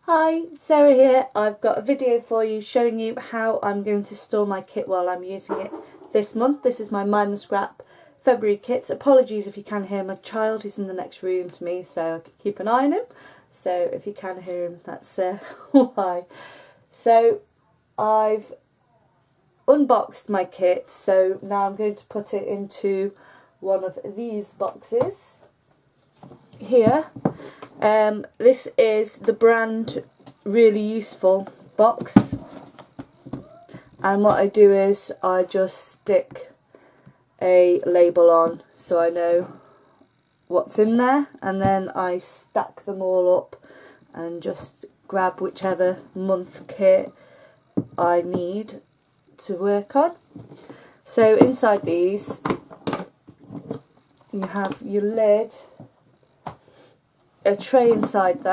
Hi, Sarah here. I've got a video for you showing you how I'm going to store my kit while I'm using it this month. This is my Mind the Scrap February kit. Apologies if you can hear my child, he's in the next room to me so I can keep an eye on him. So if you can hear him, that's why. So I've unboxed my kit, so now I'm going to put it into one of these boxes here. This is the brand Really Useful box, and what I do is I just stick a label on so I know what's in there, and then I stack them all up and just grab whichever month kit I need to work on. So inside these you have your lid, a tray inside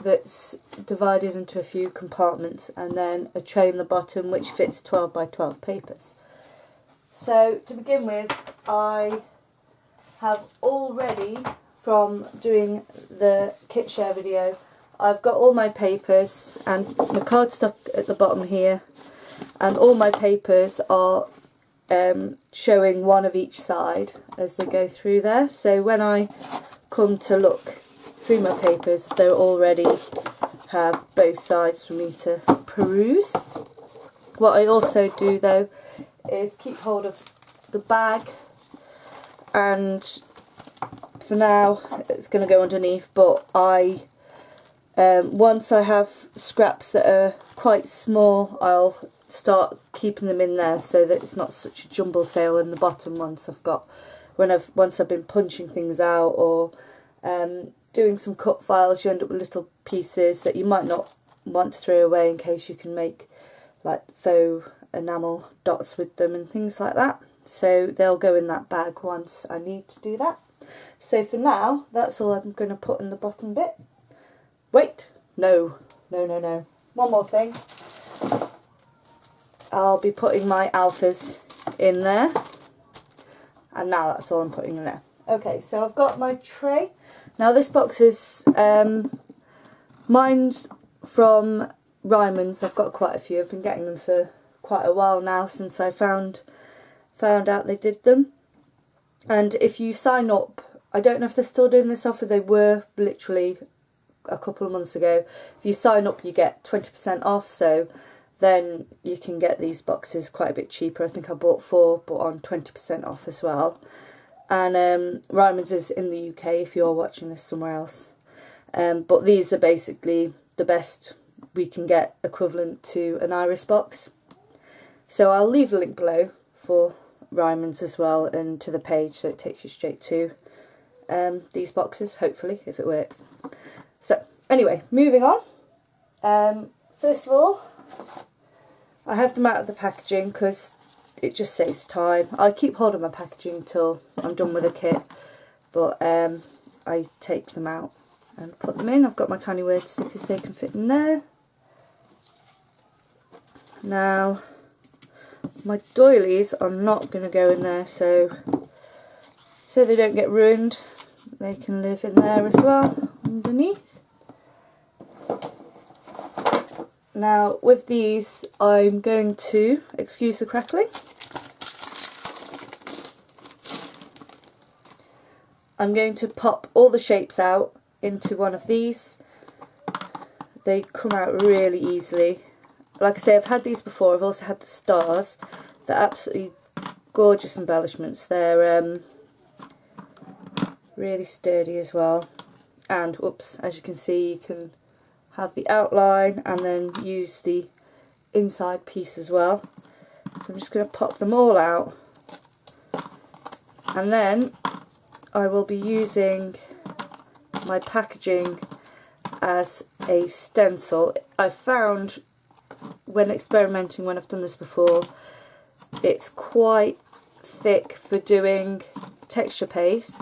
that's divided into a few compartments, and then a tray in the bottom which fits 12 by 12 papers. So to begin with, I have already, from doing the kit share video, I've got all my papers and the cardstock at the bottom here, and all my papers are showing one of each side as they go through there. So when I come to look through my papers, they already have both sides for me to peruse. What I also do though is keep hold of the bag, and for now it's going to go underneath, but I once I have scraps that are quite small, I'll start keeping them in there so that it's not such a jumble sale in the bottom once I've been punching things out or doing some cut files. You end up with little pieces that you might not want to throw away in case you can make like faux enamel dots with them and things like that. So they'll go in that bag once I need to do that. So for now, that's all I'm going to put in the bottom bit. Wait, no. One more thing. I'll be putting my alphas in there, and now that's all I'm putting in there. Okay, so I've got my tray. Now this box is, mine's from Ryman's. I've got quite a few. I've been getting them for quite a while now, since I found out they did them. And if you sign up, I don't know if they're still doing this offer, they were literally a couple of months ago. If you sign up you get 20% off, so then you can get these boxes quite a bit cheaper. I think I bought 4 but on 20% off as well. And Ryman's is in the UK if you're watching this somewhere else. But these are basically the best we can get equivalent to an iris box. So I'll leave a link below for Ryman's as well, and to the page, so it takes you straight to these boxes, hopefully, if it works. So anyway, moving on. First of all, I have them out of the packaging because it just saves time. I keep hold of my packaging until I'm done with the kit, but I take them out and put them in. I've got my tiny word stickers so they can fit in there. Now, my doilies are not going to go in there, so they don't get ruined. They can live in there as well, underneath. Now with these, I'm going to, excuse the crackling, I'm going to pop all the shapes out into one of these. They come out really easily. Like I say, I've had these before. I've also had the stars. They're absolutely gorgeous embellishments. They're really sturdy as well. And whoops, as you can see, you can have the outline and then use the inside piece as well. So I'm just going to pop them all out, and then I will be using my packaging as a stencil. I found when experimenting, when I've done this before, it's quite thick for doing texture paste,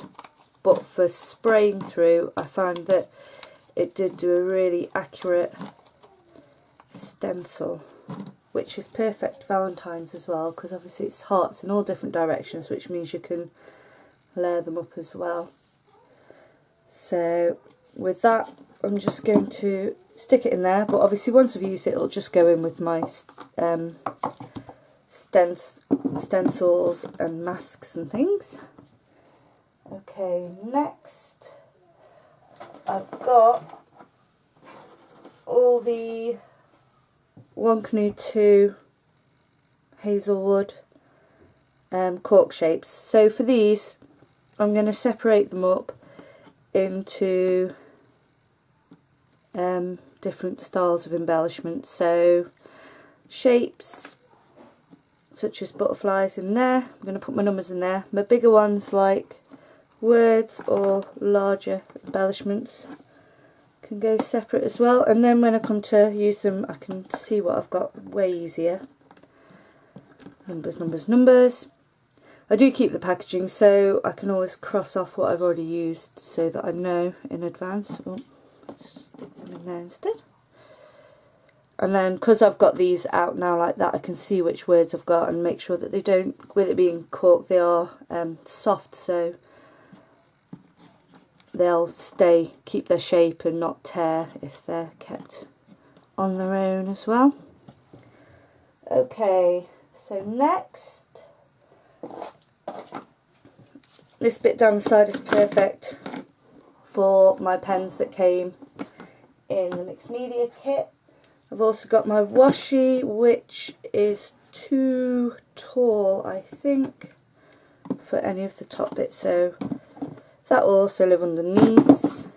but for spraying through I found that it did do a really accurate stencil, which is perfect Valentine's as well, because obviously it's hearts in all different directions, which means you can layer them up as well. So with that I'm just going to stick it in there, but obviously once I've used it, it'll just go in with my stencils and masks and things. Okay, next I've got all the 1 Canoe 2 Hazelwood cork shapes. So for these, I'm going to separate them up into different styles of embellishment. So shapes such as butterflies in there. I'm going to put my numbers in there. My bigger ones like words or larger embellishments can go separate as well, and then when I come to use them I can see what I've got way easier. Numbers, numbers, numbers. I do keep the packaging so I can always cross off what I've already used so that I know in advance. Oh, let's stick them in there instead. And then because I've got these out now like that, I can see which words I've got and make sure that they don't, with it being cork, they are soft, so they'll keep their shape and not tear if they're kept on their own as well. Okay, so next, this bit down the side is perfect for my pens that came in the mixed media kit. I've also got my washi, which is too tall, I think, for any of the top bits, so that will also live underneath.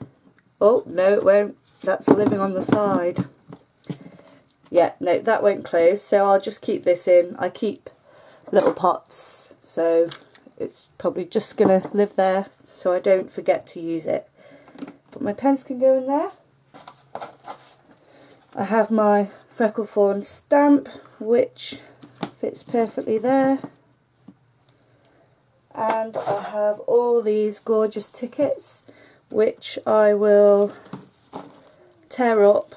Oh, no it won't, that's living on the side. Yeah, no, that won't close, so I'll just keep this in. I keep little pots, so it's probably just going to live there so I don't forget to use it. But my pens can go in there. I have my Freckle Fawn stamp, which fits perfectly there. And I have all these gorgeous tickets, which I will tear up.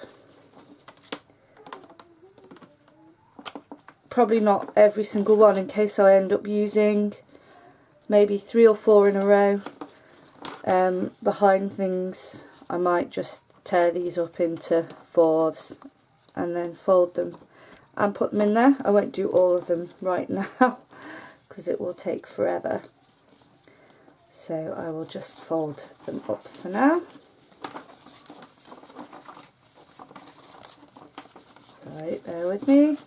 Probably not every single one, in case I end up using maybe 3 or 4 in a row. Behind things, I might just tear these up into 4s and then fold them and put them in there. I won't do all of them right now because it will take forever. So I will just fold them up for now. Sorry, bear with me.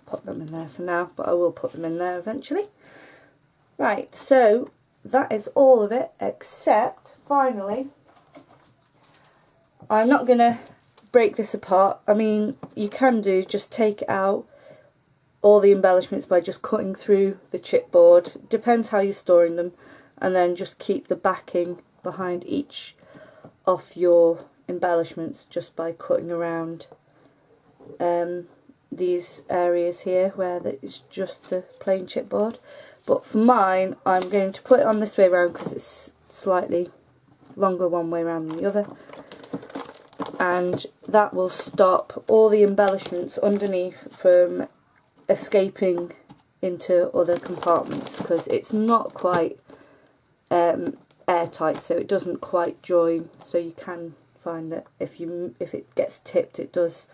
Put them in there for now, but I will put them in there eventually. Right, so that is all of it, except finally I'm not going to break this apart. I mean, you can just take out all the embellishments by just cutting through the chipboard, depends how you're storing them, and then just keep the backing behind each of your embellishments just by cutting around these areas here where it's just the plain chipboard. But for mine, I'm going to put it on this way around because it's slightly longer one way around than the other, and that will stop all the embellishments underneath from escaping into other compartments, because it's not quite airtight, so it doesn't quite join. So you can find that if it gets tipped, it does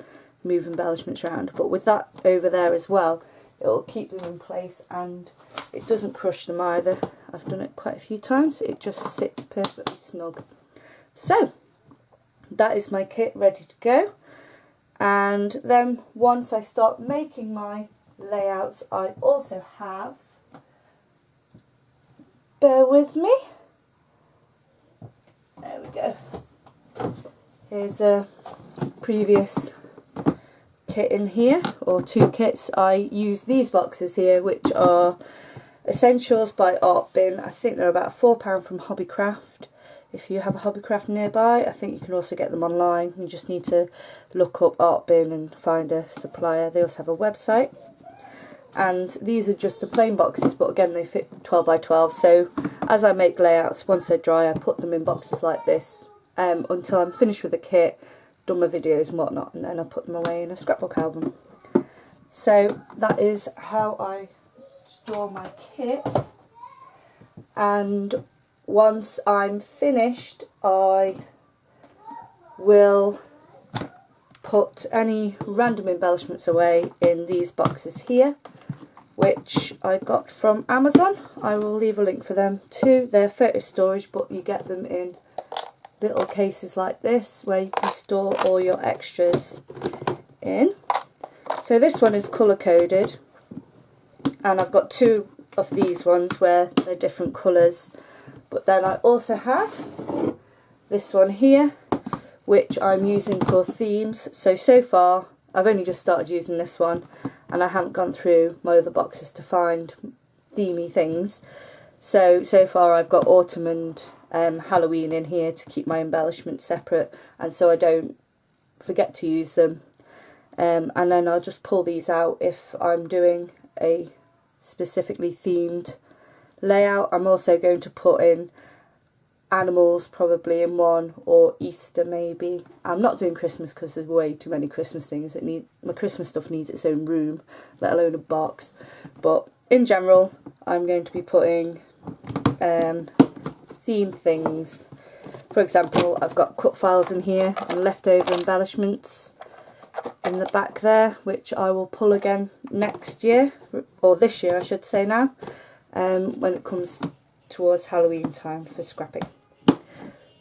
move embellishments around. But with that over there as well, it will keep them in place and it doesn't crush them either. I've done it quite a few times. It just sits perfectly snug. So that is my kit ready to go. And then once I start making my layouts, I also have, bear with me, there we go, here's a previous kit in here, or 2 kits. I use these boxes here, which are Essentials by Artbin. I think they're about £4 from Hobbycraft. If you have a Hobbycraft nearby, I think you can also get them online. You just need to look up Artbin and find a supplier. They also have a website. And these are just the plain boxes, but again they fit 12 by 12. So as I make layouts, once they're dry, I put them in boxes like this until I'm finished with the kit. done my videos and whatnot, and then I put them away in a scrapbook album. So that is how I store my kit, and once I'm finished I will put any random embellishments away in these boxes here, which I got from Amazon. I will leave a link for them too. They're photo storage, but you get them in little cases like this where you can store all your extras in. So this one is colour coded, and I've got two of these ones where they're different colours, but then I also have this one here which I'm using for themes. So far I've only just started using this one, and I haven't gone through my other boxes to find themey things. So far I've got autumn and Halloween in here to keep my embellishments separate, and so I don't forget to use them. And then I'll just pull these out if I'm doing a specifically themed layout. I'm also going to put in animals probably in one, or Easter maybe. I'm not doing Christmas because there's way too many Christmas things. My Christmas stuff needs its own room, let alone a box. But in general I'm going to be putting themed things. For example, I've got cut files in here and leftover embellishments in the back there, which I will pull again next year, or this year I should say now, when it comes towards Halloween time for scrapping.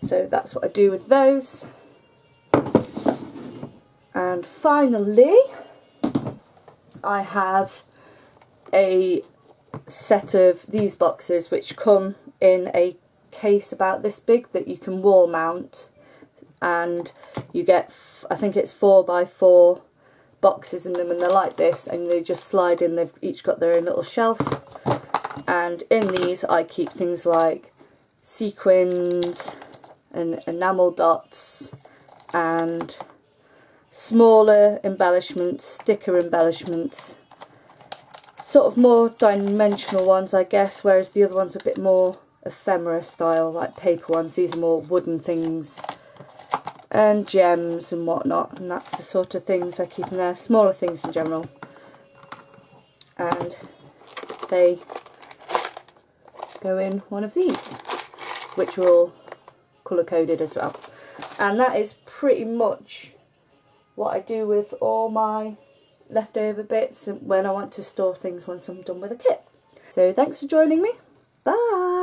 So that's what I do with those. And finally I have a set of these boxes which come in a case about this big that you can wall mount, and you get, I think it's 4x4 boxes in them, and they're like this, and they just slide in. They've each got their own little shelf, and in these I keep things like sequins and enamel dots and smaller embellishments, sticker embellishments, sort of more dimensional ones I guess, whereas the other one's a bit more ephemera style, like paper ones. These are more wooden things and gems and whatnot, and that's the sort of things I keep in there, smaller things in general. And they go in one of these, which are all colour coded as well. And that is pretty much what I do with all my leftover bits when I want to store things once I'm done with a kit. So thanks for joining me. Bye!